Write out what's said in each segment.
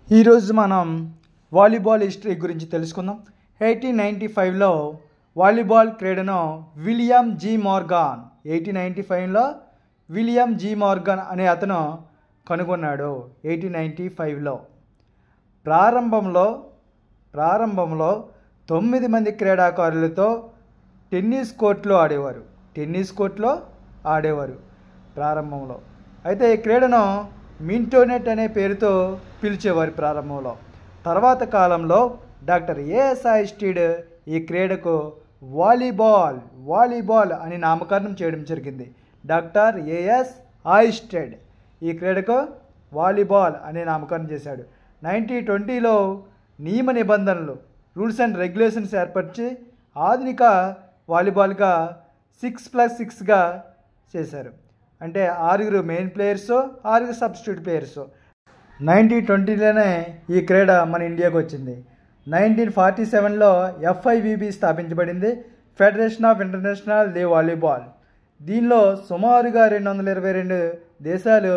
ఈరోజు మనం volleyball history గురించి తెలుసుకుందాం. 1895లో వాలీబాల్ క్రీడను విలియం జి మార్గాన్ 1895లో విలియం జి మార్గాన్ అనే అతను కనుగొన్నాడు. 1895లో ప్రారంభంలో 9 మంది క్రీడాకారులతో టెన్నిస్ కోర్టులో ఆడేవారు ప్రారంభంలో. అయితే ఈ క్రీడను మింటోనెట్ అనే పేరుతో పిలిచేవారు ప్రారంభంలో. తర్వాత కాలంలో డాక్టర్ ఏఎస్ ఆయిస్టెడ్ ఈ క్రీడకు వాలీబాల్ అని నామకరణం చేయడం జరిగింది. డాక్టర్ ఏఎస్ ఆయిస్టెడ్ ఈ క్రీడకు వాలీబాల్ అనే నామకరణం చేశాడు. 1920లో నియమ నిబంధనలు రూల్స్ అండ్ రెగ్యులేషన్స్ ఏర్పరిచి ఆధునిక వాలీబాల్గా 6+6గా చేశారు. అంటే 6 మెయిన్ ప్లేయర్స్, 6 సబ్స్టిట్యూట్ ప్లేయర్స్. 1920లోనే ఈ క్రీడ మన ఇండియాకు వచ్చింది. 1947లో FIVB స్థాపించబడింది, federation of international the volleyball. దీనిలో సుమారుగా 222 దేశాలు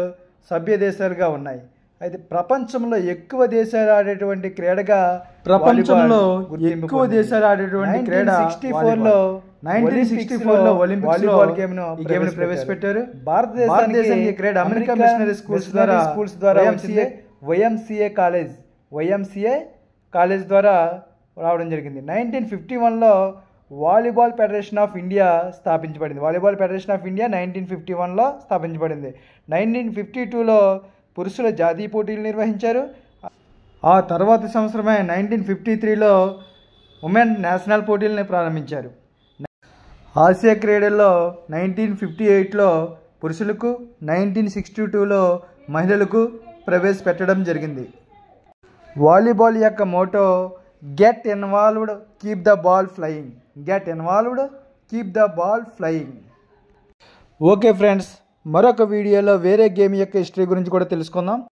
సభ్య దేశాలుగా ఉన్నాయి. అయితే ప్రపంచంలో ఎక్కువ దేశాలు ఆడేటువంటి క్రీడగా 1964లో ఒలింపిక్స్ గేమ్ను ప్రవేశపెట్టారు. భారతదేశానికి క్రీడ అమెరికన్ మిషనరీ స్కూల్స్ ద్వారా YMCA కాలేజ్ ద్వారా రావడం జరిగింది. 1951లో వాలీబాల్ ఫెడరేషన్ ఆఫ్ ఇండియా స్థాపించబడింది. 1951లో స్థాపించబడింది. 1952లో పురుషుల జాతీయ పోటీలు నిర్వహించారు. ఆ తర్వాత సంవత్సరమే 1953లో ఉమెన్ నేషనల్ పోటీలను ప్రారంభించారు. ఆసియా క్రీడల్లో 1958లో పురుషులకు, 1962లో మహిళలకు ప్రవేశపెట్టడం జరిగింది. వాలీబాల్ యొక్క motto get involved, keep the ball flying. Okay friends, మరొక వీడియోలో వేరే గేమ్ యొక్క హిస్టరీ గురించి కూడా తెలుసుకుందాం.